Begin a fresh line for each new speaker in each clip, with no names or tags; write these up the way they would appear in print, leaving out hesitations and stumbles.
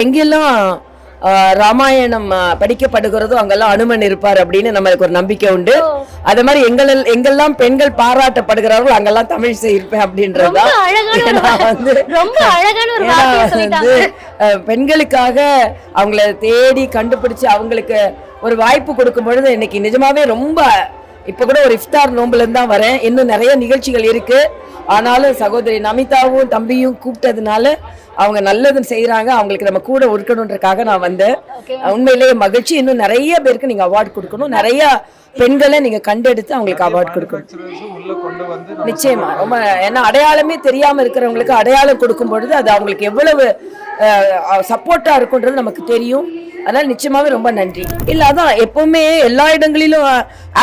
எங்கெல்லாம் ராமாயணம் படிக்கப்படுகிறதோ அங்கெல்லாம் அனுமன் இருப்பார் அப்படின்னு நம்மளுக்கு ஒரு நம்பிக்கை உண்டு. அதே மாதிரி எங்கெல்லாம் பெண்கள் பாராட்டப்படுகிறார்களோ அங்கெல்லாம் தமிழிசை இருப்பேன் அப்படின்றதா. பெண்களுக்காக அவங்கள தேடி கண்டுபிடிச்சு அவங்களுக்கு ஒரு வாய்ப்பு கொடுக்கும் பொழுது இன்னைக்கு நிஜமாவே ரொம்ப, இப்ப கூட ஒரு இஃப்தார் நோம்புல இருந்து தான் வரேன். இன்னும் நிறைய நிகழ்ச்சிகள் இருக்கு. ஆனாலும் சகோதரி நமிதாவும் தம்பியும் கூப்பிட்டதுனால அவங்க நல்லதுன்னு செய்யறாங்க. அவங்களுக்கு நம்ம கூட இருக்கணுன்றக்காக நான் வந்தேன். உண்மையிலேயே மகிழ்ச்சி. இன்னும் நிறைய பேருக்கு நீங்க அவார்டு கொடுக்கணும். நிறைய பெண்களை நீங்க கண்டெடுத்து அவங்களுக்கு அவார்டு கொடுக்கணும். நிச்சயமா ரொம்ப, ஏன்னா அடையாளமே தெரியாம இருக்கிறவங்களுக்கு அடையாளம் கொடுக்கும் பொழுது அது அவங்களுக்கு எவ்வளவு சப்போர்ட்டா இருக்குன்றது நமக்கு தெரியும். அதனால நிச்சயமாவே ரொம்ப நன்றி. இல்ல அதான் எப்பவுமே எல்லா இடங்களிலும்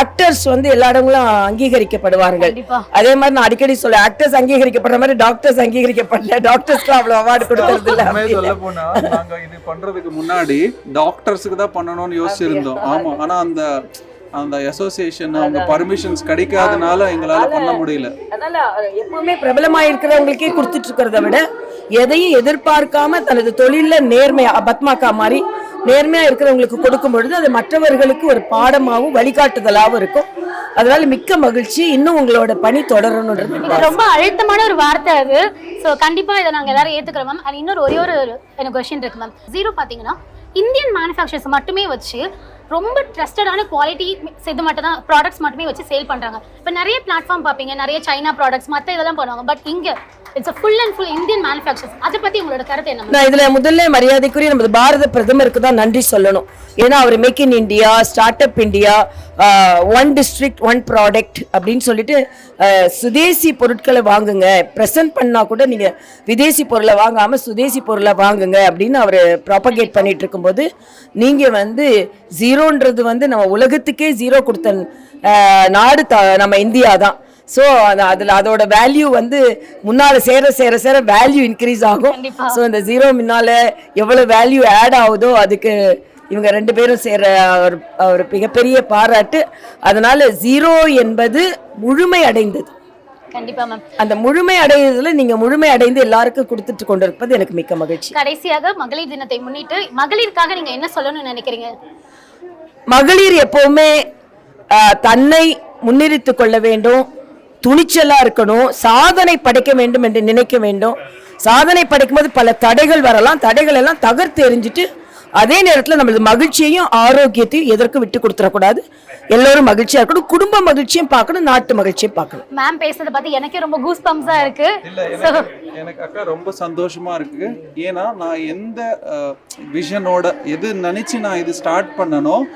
ஆக்டர்ஸ் எல்லா இடங்களும் அங்கீகரிக்கப்படுவார்கள். அதே மாதிரி நான் அடிக்கடி சொல்ல, ஆக்டர்ஸ் அங்கீகரிக்கப்படுற மாதிரி டாக்டர்ஸ் அங்கீகரிக்கப்படல. டாக்டர்ஸ்க்கு அவ்வளவு அவார்டு கொடுக்கறது இல்ல.
சொல்ல போனா நாங்க இது பண்றதுக்கு முன்னாடி டாக்டர்ஸ்க்கு தான் பண்ணணும்னு யோசிச்சிருந்தோம். ஆமா, ஆனா அந்த அசோசியேஷன் அவங்க பர்மிஷன்ஸ் கிடைக்காதனால எங்களால பண்ண முடியல.
அதனால எப்பவுமே பிரபலமா இருக்கிறவங்களுக்கே கொடுத்துட்டு இருக்கிறத விட எதையும் எதிர்பார்க்காம தனது தொழில நேர்மையா, பத்மாக்கா மாதிரி நேர்மையா இருக்கிறவங்களுக்கு கொடுக்கும் பொழுது அது மற்றவர்களுக்கு ஒரு பாடமாகவும் வழிகாட்டுதலாகவும் இருக்கும். அதனால மிக்க மகிழ்ச்சி. இன்னும் உங்களோட பணி தொடரணும்ன்றது
ரொம்ப அழுத்தமான ஒரு வார்த்தை அது. ஸோ கண்டிப்பா இதை நாங்க எல்லாரும் ஏத்துக்கிறோம் மேம். அது இன்னொரு ஒரே ஒரு எனக்கு கொஸ்டின் இருக்கு மேம். ஜீரோ பாத்தீங்கன்னா இந்தியன் மேனுஃபேக்சர்ஸ் மட்டுமே வச்சு ரொம்ப ட்ரஸ்டடான குவாலிட்டி இது மட்டும் தான் ப்ராடக்ட்ஸ் மட்டுமே வச்சு சேல் பண்றாங்க. இப்போ நிறைய பிளாட்ஃபார்ம் பார்ப்பீங்க, நிறைய சைனா ப்ராடக்ட்ஸ் மற்ற இதெல்லாம் பண்ணுவாங்க. பட் இங்க it's full and full Indian manufacturers. அதை பத்தி உங்களோட கருத்து என்ன?
நான் இதுல முதல்ல மரியாதைக்குரிய நமது பாரத பிரதமருக்கு தான் நன்றி சொல்லணும். ஏன்னா அவர் make in India, start up India, one district one product அப்படின்னு சொல்லிட்டு சுதேசி பொருட்களை வாங்குங்க, ப்ரெசென்ட் பண்ணா கூட நீங்க விதேசி பொருளை வாங்காம சுதேசி பொருளை வாங்குங்க அப்படின்னு அவர் ப்ராபகேட் பண்ணிட்டு இருக்கும்போது நீங்க ஜீரோன்றது நம்ம உலகத்துக்கே ஜீரோ கொடுத்த நாடு நம்ம இந்தியா தான். ஸோ அதோட வேல்யூ முன்னால சேர சேர சேர வேல்யூ இன்க்ரீஸ் ஆகும். ஸோ இந்த ஜீரோ முன்னால எவ்வளவு வேல்யூ ஆட் ஆகுதோ அதுக்கு இவங்க ரெண்டு பேரும் சேர ஒரு மிகப்பெரிய பாராட்டு. அதனால ஜீரோ என்பது முழுமை அடைந்தது. அந்த முழுமை அடைந்ததுல நீங்க முழுமை அடைந்து எல்லாருக்கும் கொடுத்துட்டு கொண்டிருப்பது எனக்கு மிக்க மகிழ்ச்சி.
கடைசியாக மகளிர் தினத்தை முன்னிட்டு மகளிருக்காக நீங்க என்ன சொல்லணும்னு நினைக்கிறீங்க?
மகளிர் எப்பவுமே தன்னை முன்னிறுத்திக் கொள்ள வேண்டும், துணிச்சலா இருக்கணும், சாதனை படைக்க வேண்டும் என்று நினைக்க வேண்டும். சாதனை படைக்கும் போது பல தடைகள் வரலாம். தடைகள் எல்லாம் தகர்த்து எறிஞ்சிட்டு அதே நேரத்தில் நம்மளது மகிழ்ச்சியையும் ஆரோக்கியத்தையும் எதற்கும் விட்டு கொடுத்துடக்கூடாது. எல்லோரும் மகிழ்ச்சியா இருக்கணும், குடும்ப மகிழ்ச்சியும் பார்க்கணும், நாட்டு மகிழ்ச்சியும் பார்க்கணும்.
மேம் பேசுறத பத்தி எனக்கே ரொம்ப கூஸ் பம்ப்ஸா இருக்கு.
எனக்கு அக்கா ரொம்ப சந்தோஷமா இருக்கு. ஏன்னா நான் எந்த விஷனோட எது நினைச்சு நான் இது ஸ்டார்ட் பண்ணணும்,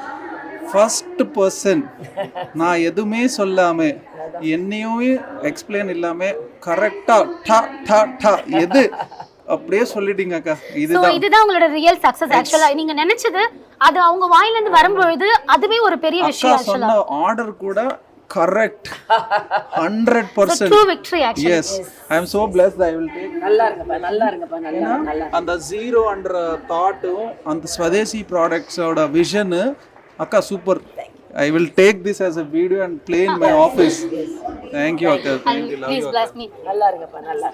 ஃபர்ஸ்ட் பர்சன் நான் எதுவுமே சொல்லாம என்னையும் எக்ஸ்பிளைன் இல்லாம கரெக்டா எது அப்படியே சொல்லிட்டீங்க அக்கா.
இதுதான் உங்களோட ரியல் சக்சஸ். ஆக்சுவலா நீங்க நினைச்சது அது அவங்க வாயில இருந்து வரும்பொழுது அதுவே ஒரு பெரிய விஷயம்.
ஆக்சுவலா சொன்ன ஆர்டர் கூட correct 100%.
True victory actually.
Yes, I am so blessed. I will take.
நல்லா இருங்கப்பா.
அந்த ஜீரோ என்ற தாட்டும் அந்த ஸ்வதேசி ப்ராடக்ட்ஸோட விஷன் அக்கா super. I will take this as a video and play in my office. Thank you, Akka.
Please bless me.
நல்லா இருங்கப்பா.